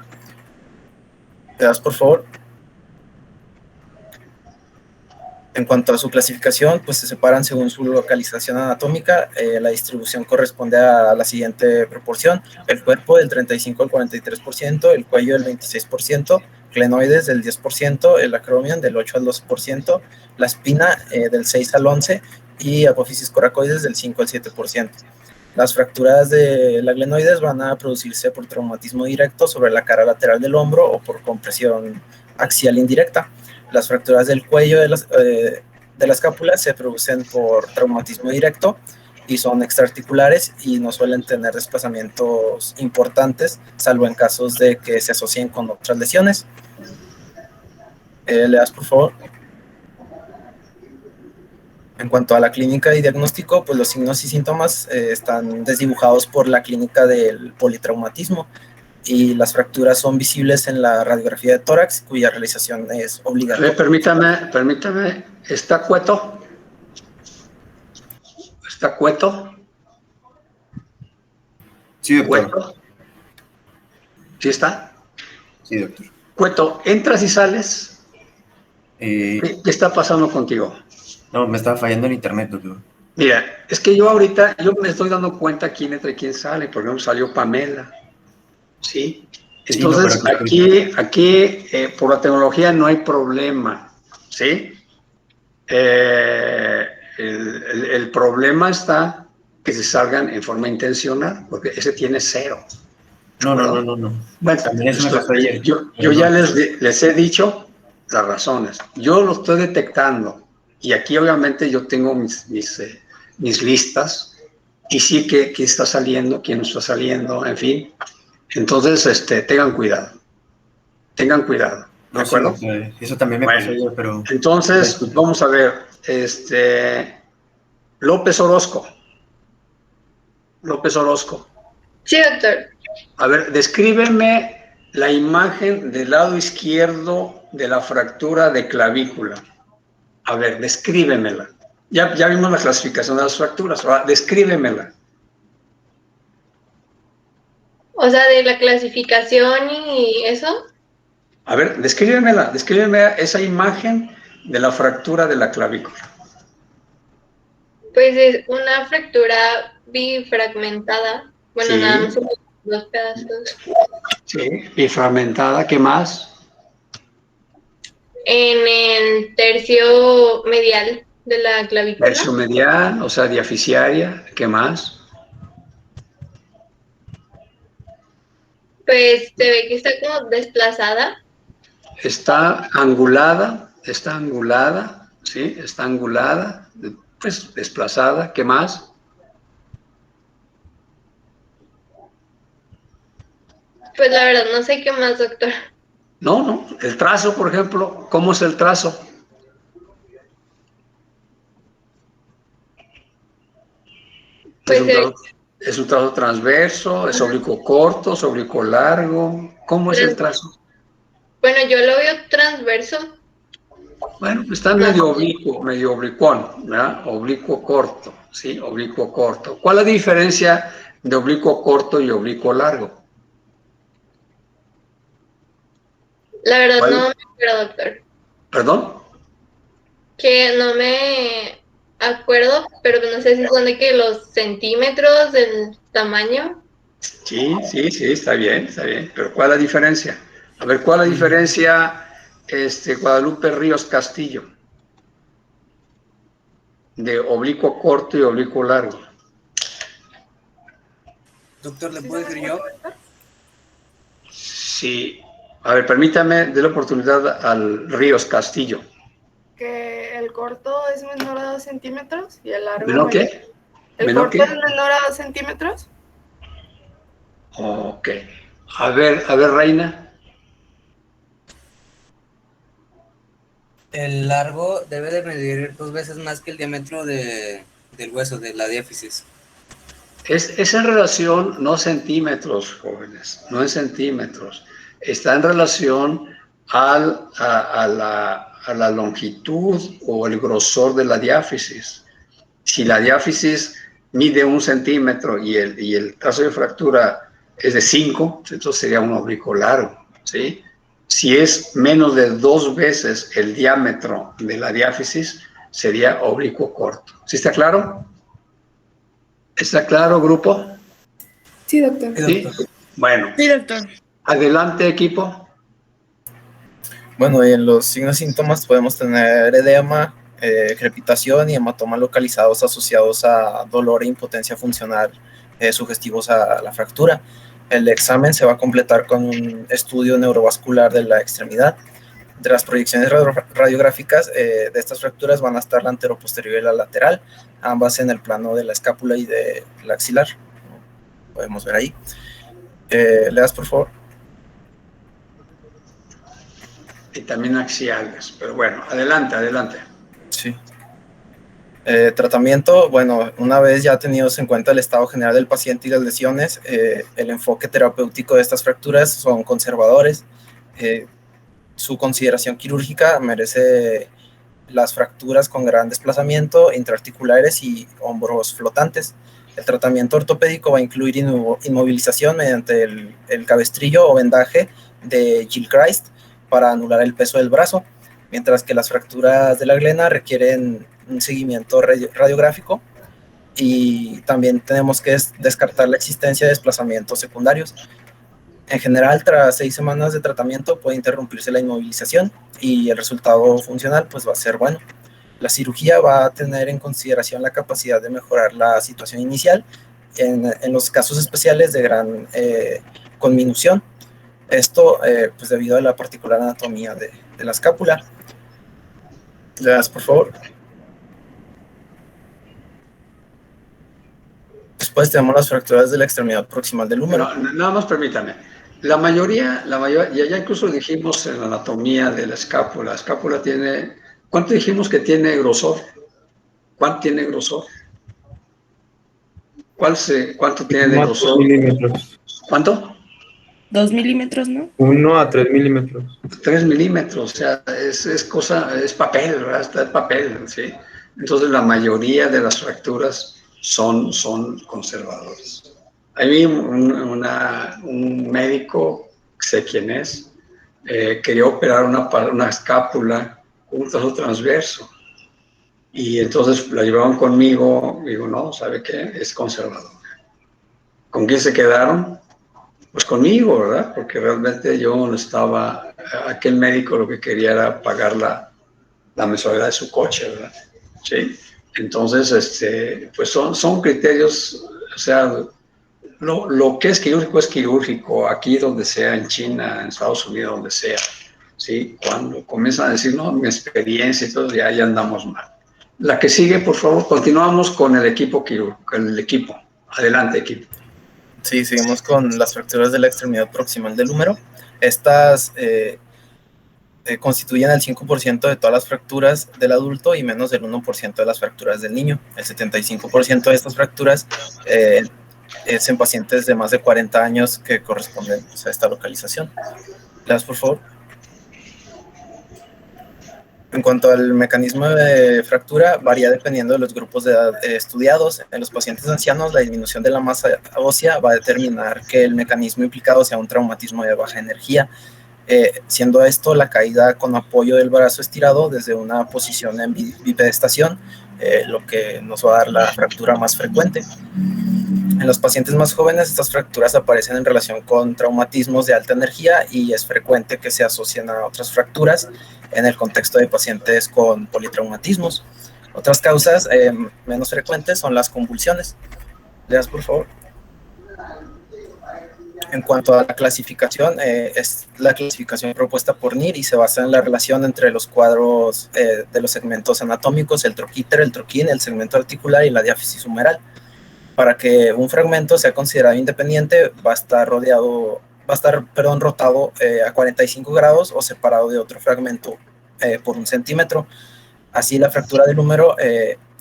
¿Te das, por favor? En cuanto a su clasificación, pues se separan según su localización anatómica. La distribución corresponde a la siguiente proporción: el cuerpo del 35 al 43%, el cuello del 26%, glenoides del 10%, el acromion del 8 al 12%, la espina del 6 al 11% y apófisis coracoides del 5 al 7%. Las fracturas de la glenoides van a producirse por traumatismo directo sobre la cara lateral del hombro o por compresión axial indirecta. Las fracturas del cuello de la escápula se producen por traumatismo directo y son extraarticulares y no suelen tener desplazamientos importantes, salvo en casos de que se asocien con otras lesiones. ¿Le das, por favor? En cuanto a la clínica y diagnóstico, pues los signos y síntomas están desdibujados por la clínica del politraumatismo, y las fracturas son visibles en la radiografía de tórax, cuya realización es obligatoria. Permítame, ¿está cueto? ¿Está cueto? Sí, doctor. ¿Cueto? ¿Sí está? Sí, doctor. Cueto, ¿entras y sales? ¿Qué está pasando contigo? No, me estaba fallando el internet, doctor. Mira, es que yo me estoy dando cuenta quién entra y quién sale. Por ejemplo, salió Pamela. ¿Sí? Entonces, sí, no, aquí por la tecnología no hay problema, ¿sí? El problema está que se salgan en forma intencional, porque ese tiene 0. No. Bueno, también eso me pasó ayer. Yo ya les he dicho las razones. Yo lo estoy detectando, y aquí obviamente yo tengo mis listas, y sí que está saliendo, quién no está saliendo, en fin. Entonces, tengan cuidado. ¿De acuerdo? Sí, eso también me pasó yo, pero... Entonces, vamos a ver. López Orozco. Sí, doctor. A ver, descríbeme la imagen del lado izquierdo de la fractura de clavícula. A ver, descríbemela. Ya vimos la clasificación de las fracturas. Ahora, descríbemela. O sea, de la clasificación y eso. A ver, descríbeme esa imagen de la fractura de la clavícula. Pues es una fractura bifragmentada. Bueno, Sí. nada más son 2 pedazos. Sí, bifragmentada, ¿qué más? En el tercio medial de la clavícula. Tercio medial, o sea, diaficiaria. ¿Qué más? Pues se ve que está como desplazada. Está angulada, ¿sí? Está angulada, pues desplazada. ¿Qué más? Pues la verdad, no sé qué más, doctor. No, el trazo, por ejemplo, ¿cómo es el trazo? Pues ¿Es un trazo transverso? ¿Es oblicuo corto? ¿Es oblicuo largo? ¿Cómo es el trazo? Bueno, yo lo veo transverso. Bueno, está medio oblicuón, ¿verdad? Oblicuo corto, ¿sí? Oblicuo corto. ¿Cuál es la diferencia de oblicuo corto y oblicuo largo? La verdad no me acuerdo, doctor. ¿Perdón? Que no me acuerdo, pero no sé si son de que los centímetros del tamaño. Sí, está bien, pero ¿cuál es la diferencia? A ver, ¿cuál es la diferencia, Guadalupe Ríos Castillo? De oblicuo corto y oblicuo largo. Doctor, ¿le puedo decir yo? Sí. A ver, permítame, dé la oportunidad al Ríos Castillo. Que el corto es menor a 2 centímetros y el largo... ¿Menor qué? ¿El ¿Menor corto qué? es menor a 2 centímetros? Ok. A ver, Reina. El largo debe de medir 2 veces más que el diámetro del hueso, de la diáfisis. Es en relación, no centímetros, jóvenes, no en centímetros. Está en relación a la longitud o el grosor de la diáfisis. Si la diáfisis mide 1 centímetro y el trazo de fractura es de 5, entonces sería un oblicuo largo, ¿sí? Si es menos de 2 veces el diámetro de la diáfisis, sería oblicuo corto. ¿Sí está claro? ¿Está claro, grupo? Sí, doctor. ¿Sí? Bueno. Sí, doctor. Adelante, equipo. Bueno, y en los signos y síntomas podemos tener edema, crepitación y hematoma localizados asociados a dolor e impotencia funcional sugestivos a la fractura. El examen se va a completar con un estudio neurovascular de la extremidad. Entre las proyecciones radiográficas de estas fracturas van a estar la anteroposterior y la lateral, ambas en el plano de la escápula y de la axilar. Podemos ver ahí. ¿Le das, por favor? Y también axiales, pero bueno, adelante. Sí. Tratamiento, bueno, una vez ya tenidos en cuenta el estado general del paciente y las lesiones, el enfoque terapéutico de estas fracturas son conservadores. Su consideración quirúrgica merece las fracturas con gran desplazamiento, intraarticulares y hombros flotantes. El tratamiento ortopédico va a incluir inmovilización mediante el cabestrillo o vendaje de Gilchrist para anular el peso del brazo, mientras que las fracturas de la glena requieren un seguimiento radiográfico, y también tenemos que descartar la existencia de desplazamientos secundarios. En general, tras 6 semanas de tratamiento puede interrumpirse la inmovilización y el resultado funcional pues va a ser bueno. La cirugía va a tener en consideración la capacidad de mejorar la situación inicial en los casos especiales de gran conminución. Esto pues debido a la particular anatomía de la escápula. ¿Le das, por favor? Después tenemos las fracturas de la extremidad proximal del húmero. No, nada más permítame. La mayoría, ya incluso dijimos en la anatomía de la escápula tiene, ¿cuánto dijimos que tiene grosor? ¿Cuánto tiene grosor? ¿Cuánto tiene de grosor? 2 milímetros. ¿Cuánto? 2 milímetros, ¿no? 1 a 3 milímetros. 3 milímetros, o sea, es papel, ¿verdad? Está el papel, ¿sí? Entonces la mayoría de las fracturas son conservadores. Hay un médico, sé quién es, quería operar una escápula con un trazo transverso. Y entonces la llevaron conmigo, digo, no, ¿sabe qué? Es conservador. ¿Con quién se quedaron? Pues conmigo, ¿verdad? Porque realmente yo no estaba, aquel médico lo que quería era pagar la mensualidad de su coche, ¿verdad? ¿sí? Entonces, pues son criterios, o sea, lo que es quirúrgico, aquí donde sea, en China, en Estados Unidos, donde sea, ¿sí? Cuando comienzan a decir, no, mi experiencia y todo, ya andamos mal. La que sigue, por favor, continuamos con el equipo quirúrgico, el equipo. Adelante, equipo. Sí, seguimos con las fracturas de la extremidad proximal del húmero. Estas constituyen el 5% de todas las fracturas del adulto y menos del 1% de las fracturas del niño. El 75% de estas fracturas es en pacientes de más de 40 años que corresponden a esta localización. Gracias, por favor. En cuanto al mecanismo de fractura, varía dependiendo de los grupos de edad estudiados. En los pacientes ancianos, la disminución de la masa ósea va a determinar que el mecanismo implicado sea un traumatismo de baja energía, siendo esto la caída con apoyo del brazo estirado desde una posición en bipedestación, lo que nos va a dar la fractura más frecuente. En los pacientes más jóvenes, estas fracturas aparecen en relación con traumatismos de alta energía y es frecuente que se asocien a otras fracturas en el contexto de pacientes con politraumatismos. Otras causas menos frecuentes son las convulsiones. Leas, por favor. En cuanto a la clasificación, es la clasificación propuesta por NIR y se basa en la relación entre los cuadros de los segmentos anatómicos, el troquíter, el troquín, el segmento articular y la diáfisis humeral. Para que un fragmento sea considerado independiente, va a estar rotado a 45 grados o separado de otro fragmento por 1 centímetro. Así, la fractura del húmero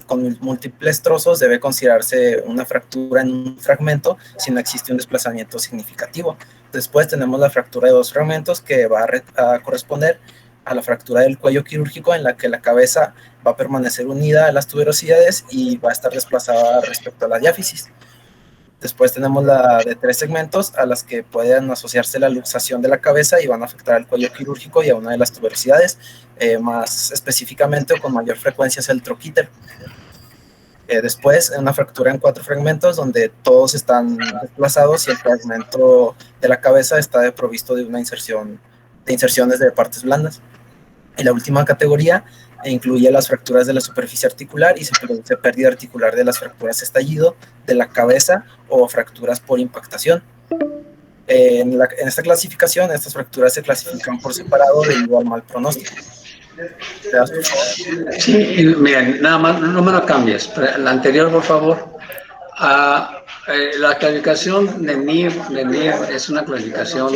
con múltiples trozos debe considerarse una fractura en un fragmento si no existe un desplazamiento significativo. Después tenemos la fractura de 2 fragmentos que va a corresponder a la fractura del cuello quirúrgico, en la que la cabeza va a permanecer unida a las tuberosidades y va a estar desplazada respecto a la diáfisis. Después tenemos la de 3 segmentos, a las que pueden asociarse la luxación de la cabeza y van a afectar al cuello quirúrgico y a una de las tuberosidades, más específicamente o con mayor frecuencia es el troquíter. Después, una fractura en 4 fragmentos donde todos están desplazados y el fragmento de la cabeza está desprovisto de inserciones de partes blandas. Y la última categoría incluye las fracturas de la superficie articular y se produce pérdida articular de las fracturas estallido de la cabeza o fracturas por impactación. En esta clasificación, estas fracturas se clasifican por separado debido al mal pronóstico. Sí, miren, nada más, no me lo cambies. La anterior, por favor. La clasificación de NIR es una clasificación.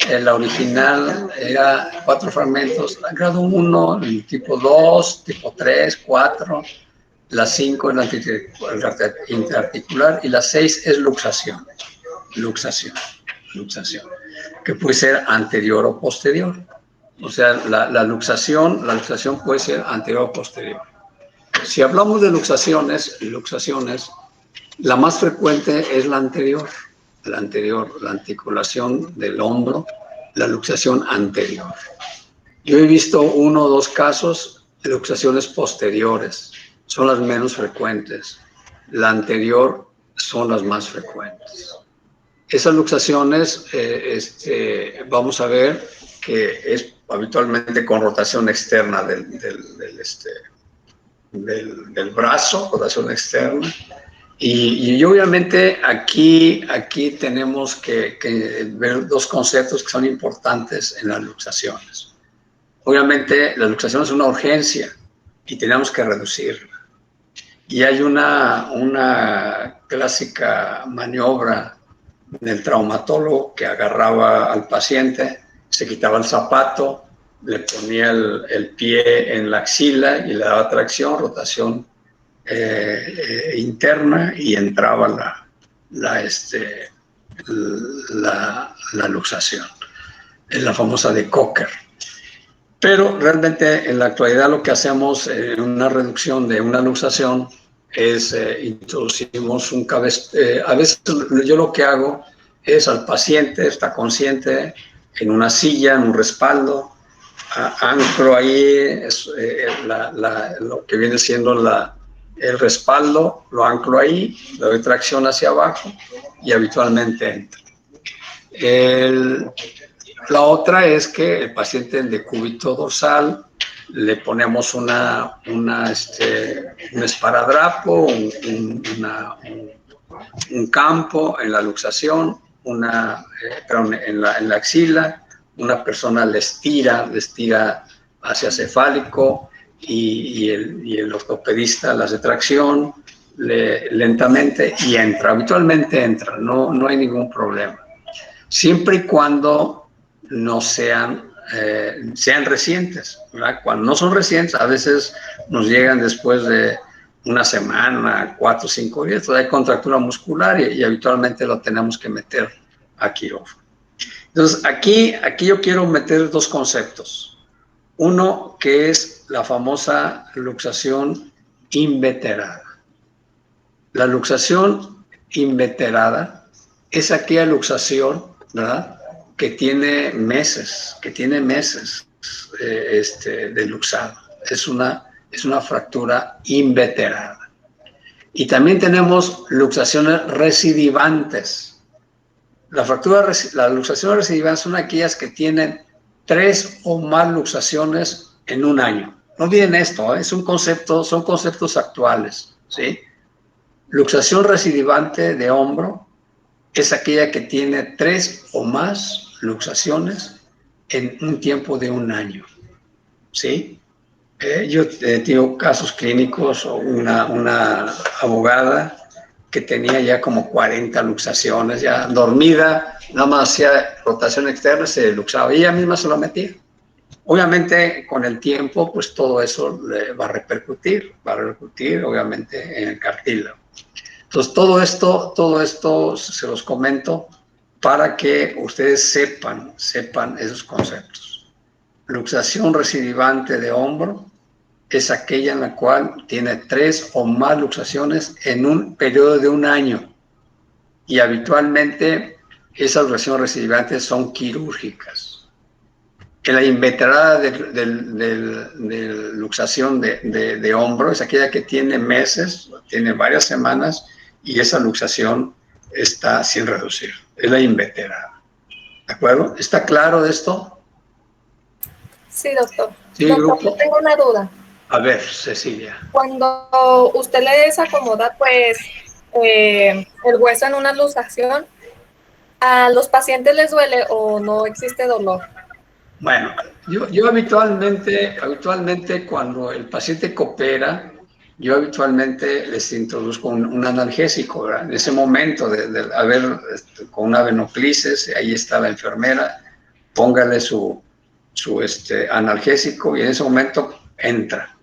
La original era 4 fragmentos, grado 1, el tipo 2, tipo 3, 4, la 5 es la interarticular y la 6 es luxación, que puede ser anterior o posterior. O sea, la luxación puede ser anterior o posterior. Si hablamos de luxaciones, la más frecuente es la anterior, la articulación del hombro, la luxación anterior. Yo he visto 1 o 2 casos de luxaciones posteriores, son las menos frecuentes. La anterior son las más frecuentes. Esas luxaciones, vamos a ver que es habitualmente con rotación externa del brazo, rotación externa. Y obviamente aquí tenemos que ver 2 conceptos que son importantes en las luxaciones. Obviamente la luxación es una urgencia y tenemos que reducirla. Y hay una clásica maniobra del traumatólogo que agarraba al paciente, se quitaba el zapato, le ponía el pie en la axila y le daba tracción, rotación interna y entraba la luxación, es la famosa de Cocker. Pero realmente en la actualidad lo que hacemos en una reducción de una luxación es introducimos un cabestrillo. A veces yo lo que hago es al paciente, está consciente, en una silla, en un respaldo, anclo ahí lo que viene siendo el respaldo, lo anclo ahí, le doy tracción hacia abajo y habitualmente entra. La otra es que el paciente en decúbito dorsal le ponemos un esparadrapo, un campo en la luxación, en la axila, una persona le estira hacia cefálico y el ortopedista le hace tracción lentamente y entra. Habitualmente entra, no hay ningún problema. Siempre y cuando no sean recientes, ¿verdad? Cuando no son recientes, a veces nos llegan después de una semana, 4 o 5 días, todavía hay contractura muscular y habitualmente lo tenemos que meter a quirófano. Entonces, aquí yo quiero meter 2 conceptos. Uno, que es la famosa luxación inveterada. La luxación inveterada es aquella luxación, ¿verdad?, que tiene meses de luxado. Es una fractura inveterada. Y también tenemos luxaciones recidivantes. Las luxaciones recidivantes son aquellas que tienen 3 o más luxaciones en un año. No olviden esto, son conceptos actuales, ¿sí? Luxación recidivante de hombro es aquella que tiene 3 o más luxaciones en un tiempo de un año, ¿sí? Yo tengo casos clínicos, o una abogada que tenía ya como 40 luxaciones, ya dormida, nada más hacía rotación externa, se luxaba y ella misma se lo metía. Obviamente, con el tiempo, pues todo eso le va a repercutir obviamente en el cartílago. Entonces, todo esto se los comento para que ustedes sepan esos conceptos. Luxación recidivante de hombro es aquella en la cual tiene 3 o más luxaciones en un periodo de un año. Y habitualmente esas luxaciones recidivantes son quirúrgicas. Que la inveterada de luxación de hombro es aquella que tiene meses, tiene varias semanas, y esa luxación está sin reducir. Es la inveterada. ¿De acuerdo? ¿Está claro de esto? Sí, doctor. Sí, doctor, grupo. yo tengo una duda. A ver, Cecilia. Cuando usted le desacomoda, pues, el hueso en una luxación, ¿a los pacientes les duele o no existe dolor? Bueno, yo habitualmente cuando el paciente coopera, yo habitualmente les introduzco un analgésico, ¿verdad? En ese momento de haber con una venoclisis, ahí está la enfermera, póngale su analgésico y en ese momento entra.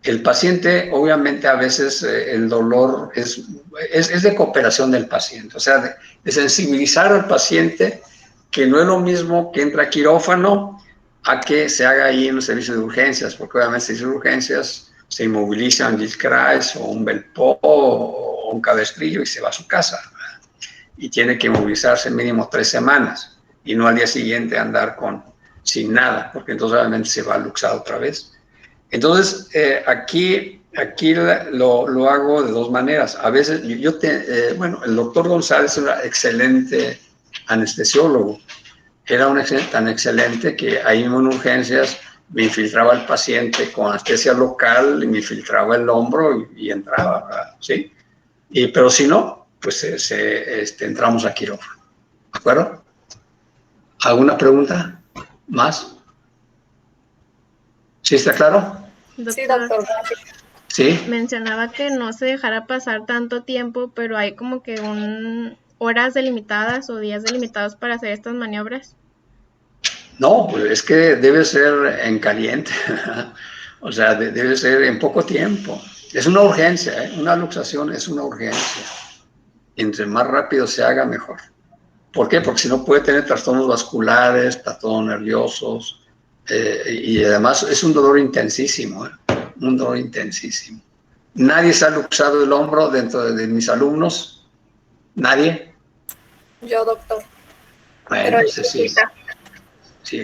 El paciente, obviamente, a veces el dolor es de cooperación del paciente, o sea, de sensibilizar al paciente que no es lo mismo que entra a quirófano a que se haga ahí en los servicios de urgencias, porque obviamente en servicios de urgencias se inmoviliza un discrais o un belpo o un cabestrillo y se va a su casa, ¿verdad? Y tiene que inmovilizarse mínimo 3 semanas y no al día siguiente andar sin nada, porque entonces obviamente se va a luxar otra vez. Entonces, aquí lo hago de 2 maneras. A veces, el doctor González era un excelente anestesiólogo. Era tan excelente que ahí en urgencias me infiltraba el paciente con anestesia local y me infiltraba el hombro y entraba, ¿verdad? ¿Sí? Pero si no, pues entramos a quirófano. ¿De acuerdo? ¿Alguna pregunta más? ¿Sí está claro? Doctor, Sí, doctor. Sí. Mencionaba que no se dejara pasar tanto tiempo, pero hay como que horas delimitadas o días delimitados para hacer estas maniobras. No, pues es que debe ser en caliente, o sea, debe ser en poco tiempo. Es una urgencia, ¿eh? Una luxación es una urgencia. Entre más rápido se haga, mejor. ¿Por qué? Porque si no puede tener trastornos vasculares, trastornos nerviosos, y además es un dolor intensísimo, ¿eh? Un dolor intensísimo. ¿Nadie se ha luxado el hombro dentro de mis alumnos? ¿Nadie? Yo, doctor. Bueno, sí.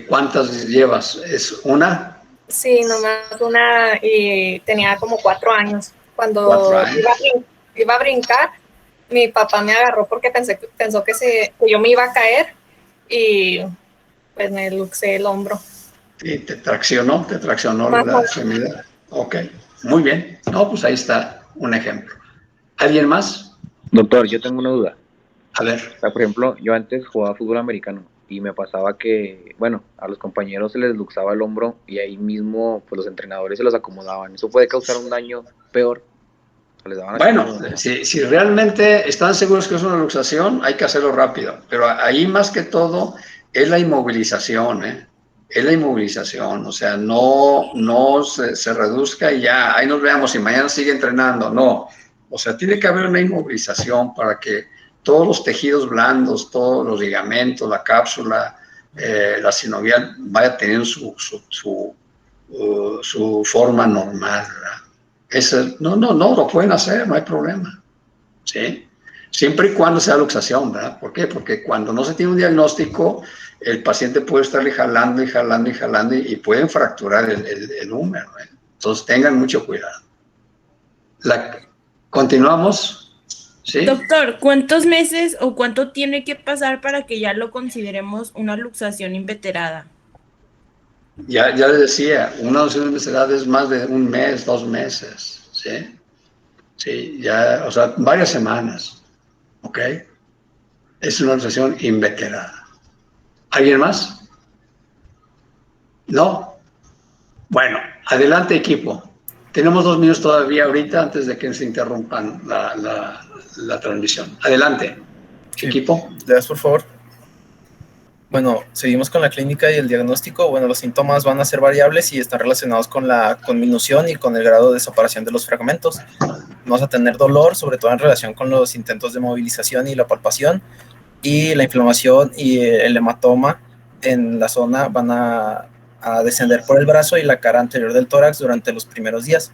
¿Cuántas llevas? ¿Es una? Sí, nomás una, y tenía como 4 años. Cuando 4 años. Iba a brincar, mi papá me agarró porque pensó que yo me iba a caer y pues me luxé el hombro. Sí, te traccionó la extremidad. Ok, muy bien. No, pues ahí está un ejemplo. ¿Alguien más? Doctor, yo tengo una duda. A ver. O sea, por ejemplo, yo antes jugaba fútbol americano y me pasaba que, bueno, a los compañeros se les luxaba el hombro y ahí mismo, pues los entrenadores se los acomodaban. ¿Eso puede causar un daño peor? Les daban Bueno, si realmente están seguros que es una luxación, hay que hacerlo rápido. Pero ahí más que todo es la inmovilización, ¿eh? Es la inmovilización, o sea, no se reduzca y ya, ahí nos veamos y mañana sigue entrenando, no. O sea, tiene que haber una inmovilización para que todos los tejidos blandos, todos los ligamentos, la cápsula, la sinovial, vaya teniendo su forma normal, ¿verdad? No, lo pueden hacer, no hay problema, ¿sí? Siempre y cuando sea luxación, ¿verdad? ¿Por qué? Porque cuando no se tiene un diagnóstico, el paciente puede estarle jalando y pueden fracturar el húmero, ¿eh? Entonces tengan mucho cuidado. Continuamos. ¿Sí? Doctor, ¿cuántos meses o cuánto tiene que pasar para que ya lo consideremos una luxación inveterada? Ya les decía, una luxación inveterada es más de un mes, 2 meses, ¿sí? Sí, ya, o sea, varias semanas, ¿ok? Es una luxación inveterada. ¿Alguien más? ¿No? Bueno, adelante equipo. Tenemos 2 minutos todavía ahorita antes de que se interrumpan la transmisión. Adelante, sí. Equipo. ¿Le das, por favor? Bueno, seguimos con la clínica y el diagnóstico. Bueno, los síntomas van a ser variables y están relacionados con la conminución y con el grado de separación de los fragmentos. Vamos a tener dolor, sobre todo en relación con los intentos de movilización y la palpación, y la inflamación y el hematoma en la zona van a descender por el brazo y la cara anterior del tórax durante los primeros días.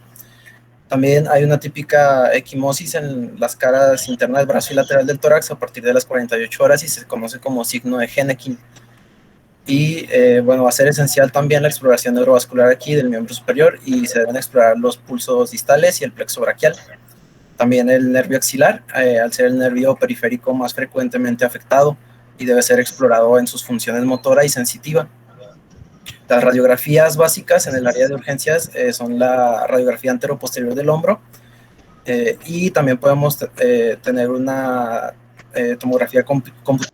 También hay una típica equimosis en las caras internas del brazo y lateral del tórax a partir de las 48 horas y se conoce como signo de Hennequin. Y bueno, va a ser esencial también la exploración neurovascular aquí del miembro superior y se deben explorar los pulsos distales y el plexo braquial. También el nervio axilar, al ser el nervio periférico más frecuentemente afectado y debe ser explorado en sus funciones motora y sensitiva. Las radiografías básicas en el área de urgencias son la radiografía anteroposterior del hombro y también podemos tener una tomografía computarizada